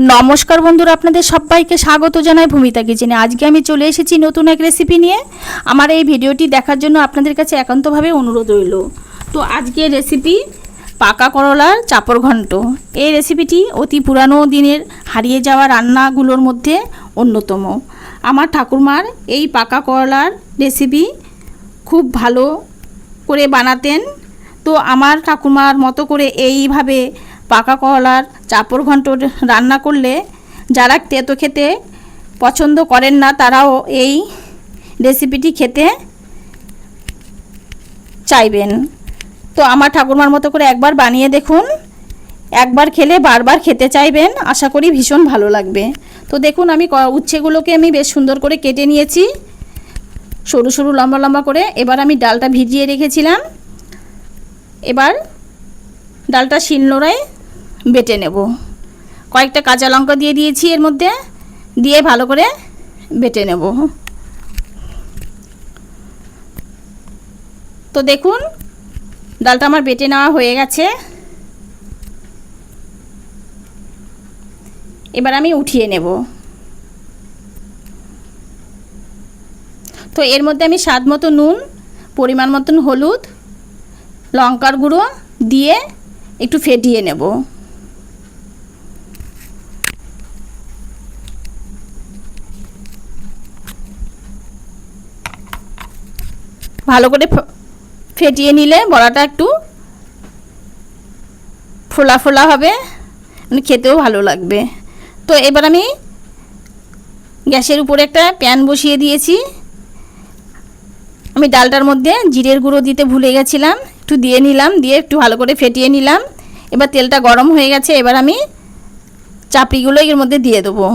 নমস্কার বন্ধুরা, আপনাদের সবাইকে স্বাগত জানাই ভূমিতা কিচেনে। আজকে আমি চলে এসেছি নতুন এক রেসিপি নিয়ে। আমার এই ভিডিওটি দেখার জন্য আপনাদের কাছে একান্তভাবে অনুরোধ রইল। তো আজকের রেসিপি পাকা করলার চাপড় ঘন্ট। এই রেসিপিটি অতি পুরানো দিনের হারিয়ে যাওয়া রান্নাগুলোর মধ্যে অন্যতম। আমার ঠাকুরমার এই পাকা করলার রেসিপি খুব ভালো করে বানাতেন। তো আমার ঠাকুমার মতো করে এইভাবে পাকা করলার চাপড় ঘন্ট রান্না করলে যারা তেতো খেতে পছন্দ করেন না তারাও এই রেসিপিটি খেতে চাইবেন। তো আমার ঠাকুরমার মতো করে একবার বানিয়ে দেখুন, একবার খেলে বারবার খেতে চাইবেন। আশা করি ভীষণ ভালো লাগবে। তো দেখুন, আমি উচ্ছেগুলোকে আমি বেশ সুন্দর করে কেটে নিয়েছি, সরু সরু লম্বা লম্বা করে। এবার আমি ডালটা ভিজিয়ে রেখেছিলাম, এবার ডালটা শিলনোড়ায় বেটে নেব। কয়েকটা কাঁচা লঙ্কা দিয়ে দিয়েছি এর মধ্যে, দিয়ে ভালো করে বেটে নেব। তো দেখুন, ডালটা আমার বেটে নেওয়া হয়ে গেছে। এবার আমি উঠিয়ে নেব। তো এর মধ্যে আমি স্বাদ মতো নুন, পরিমাণ মতন হলুদ, লঙ্কার গুঁড়ো দিয়ে একটু ফেটিয়ে নেব। ভালো করে ফেটিয়ে নিলে বড়াটা একটু ফোলা ফোলা হবে, মানে খেতেও ভালো লাগবে। তো এবার আমি গ্যাসের উপরে একটা প্যান বসিয়ে দিয়েছি। আমি ডালটার মধ্যে জিরের গুঁড়ো দিতে ভুলে গেছিলাম, একটু দিয়ে নিলাম, দিয়ে একটু ভালো করে ফেটিয়ে নিলাম। এবার তেলটা গরম হয়ে গেছে, এবার আমি চাপড়িগুলো এর মধ্যে দিয়ে দেবো।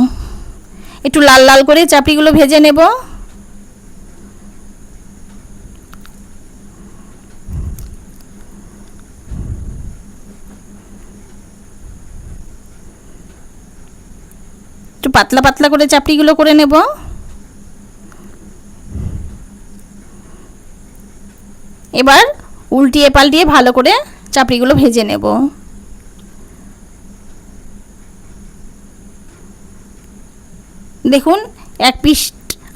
একটু লাল লাল করে চাপড়িগুলো ভেজে নেব। একটু পাতলা পাতলা করে চাপড়িগুলো করে নেব। এবার উল্টিয়ে পাল্টিয়ে ভালো করে চাপড়িগুলো ভেজে নেব। দেখুন, এক পিঠ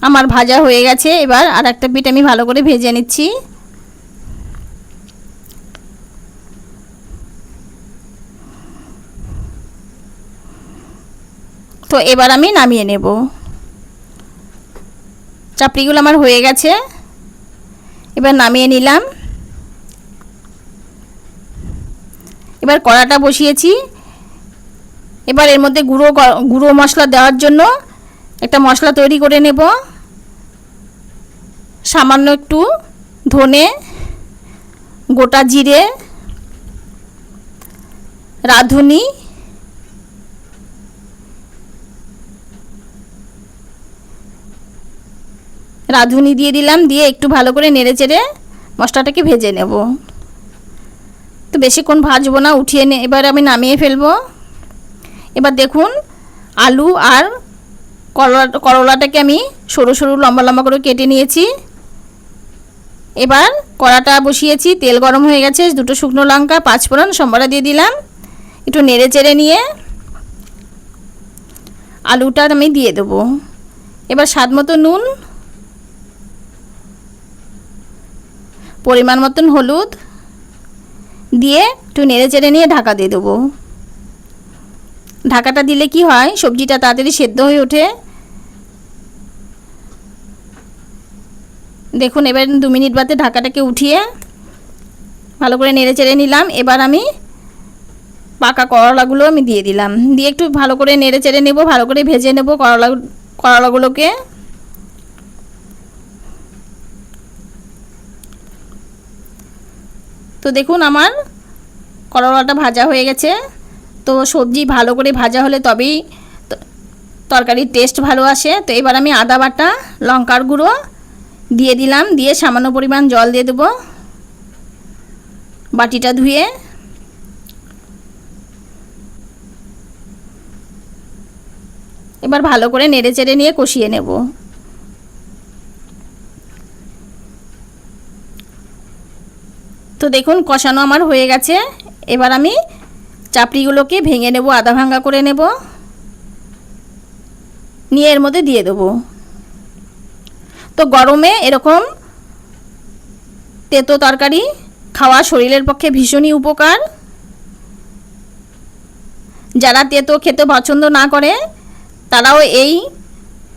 আমার ভাজা হয়ে গেছে, এবার আর একটা পিঠ আমি ভালো করে ভেজে নিচ্ছি। তো এবার আমি নামিয়ে নেব। চাপড়িগুলো আমার হয়ে গেছে, এবার নামিয়ে নিলাম। এবার কড়াটা বসিয়েছি। এবার এর মধ্যে গুঁড়ো মশলা দেওয়ার জন্য একটা মশলা তৈরি করে নেব। সামান্য একটু ধনে, গোটা জিরে, রাঁধুনি, দিয়ে দিলাম, দিয়ে একটু ভালো করে নেড়ে চেড়ে মশলাটাকে ভেজে নেব। তো বেশিক্ষণ ভাজবো না, উঠিয়ে এবার আমি নামিয়ে ফেলবো। এবার দেখুন, আলু আর করলাটাকে আমি সরু সরু লম্বা লম্বা করে কেটে নিয়েছি। এবার কড়াটা বসিয়েছি, তেল গরম হয়ে গেছে, দুটো শুকনো লঙ্কা, পাঁচফোড়ন সম্বারা দিয়ে দিলাম। একটু নেড়ে চেড়ে নিয়ে আলুটা আমি দিয়ে দেবো। এবার স্বাদ মতো নুন, পরিমাণ মতন হলুদ দিয়ে একটু নেড়ে চেড়ে নিয়ে ঢাকা দিয়ে দেবো। ঢাকাটা দিলে কি হয়, সবজিটা তাড়াতাড়ি সেদ্ধ হয়ে ওঠে। দেখুন, এবার 2 মিনিট বাদে ঢাকাটাকে উঠিয়ে ভালো করে নেড়ে চেড়ে নিলাম। এবার আমি পাকা করলাগুলো আমি দিয়ে দিলাম, দিয়ে একটু ভালো করে নেড়ে চেড়ে নেব, ভালো করে ভেজে নেব করলাগুলোকে। তো দেখুন, আমার করলাটা ভাজা হয়ে গেছে। তো সবজি ভালো করে ভাজা হলে তবেই তরকারির টেস্ট ভালো আসে। তো এবার আমি আদা বাটা, লঙ্কার গুঁড়ো দিয়ে দিলাম, দিয়ে সামান্য পরিমাণ জল দিয়ে দেবো বাটিটা ধুয়ে। এবার ভালো করে নেড়ে চেড়ে নিয়ে কষিয়ে নেব। তো দেখুন, কষানো আমার হয়ে গেছে। এবার আমি চাপড়িগুলোকে ভেঙে নেব, আধা ভাঙা করে নেব। নিয়ে এর মধ্যে দিয়ে দেবো। তো গরমে এরকম তেতো তরকারি খাওয়া শরীরের পক্ষে ভীষণই উপকার। যারা তেতো খেতে পছন্দ না করে তারাও এই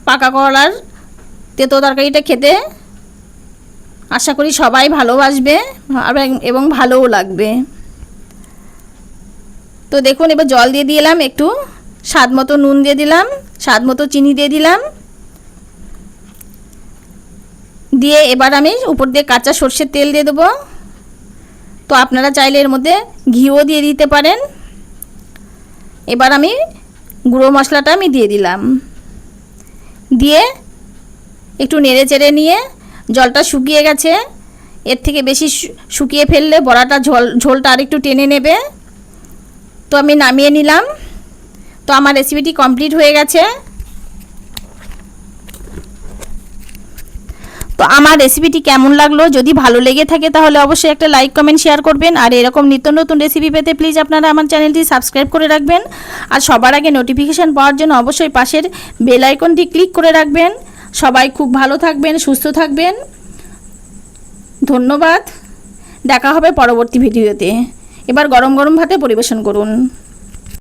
পাকা করলার তেতো তরকারিটা খেতে আশা করি সবাই ভালোবাসবে এবং ভালোও লাগবে। তো দেখুন এবার জল দিয়ে দিলাম, একটু স্বাদ মতো নুন দিয়ে দিলাম, স্বাদ মতো চিনি দিয়ে দিলাম, দিয়ে এবার আমি উপর দিয়ে কাঁচা সর্ষের তেল দিয়ে দেবো। তো আপনারা চাইলে এর মধ্যে ঘিও দিয়ে দিতে পারেন। এবার আমি গুঁড়ো মশলাটা আমি দিয়ে দিলাম, দিয়ে একটু নেড়ে চেড়ে নিয়ে, জলটা শুকিয়ে গেছে, এর থেকে বেশি শুকিয়ে ফেললে বড়াটা ঝোলটা আর একটু টেনে নেবে। তো আমি নামিয়ে নিলাম। তো আমার রেসিপিটি কমপ্লিট হয়ে গেছে। তো আমার রেসিপিটি কেমন লাগলো, যদি ভালো লেগে থাকে তাহলে অবশ্যই একটা লাইক কমেন্ট শেয়ার করবেন। আর এরকম নিত্য নতুন রেসিপি পেতে প্লিজ আপনারা আমার চ্যানেলটি সাবস্ক্রাইব করে রাখবেন। আর সবার আগে নোটিফিকেশান পাওয়ার জন্য অবশ্যই পাশের বেল আইকনটি ক্লিক করে রাখবেন। সবাই খুব ভালো থাকবেন, সুস্থ থাকবেন। ধন্যবাদ। দেখা হবে পরবর্তী ভিডিওতে। এবার গরম গরম ভাতে পরিবেশন করুন।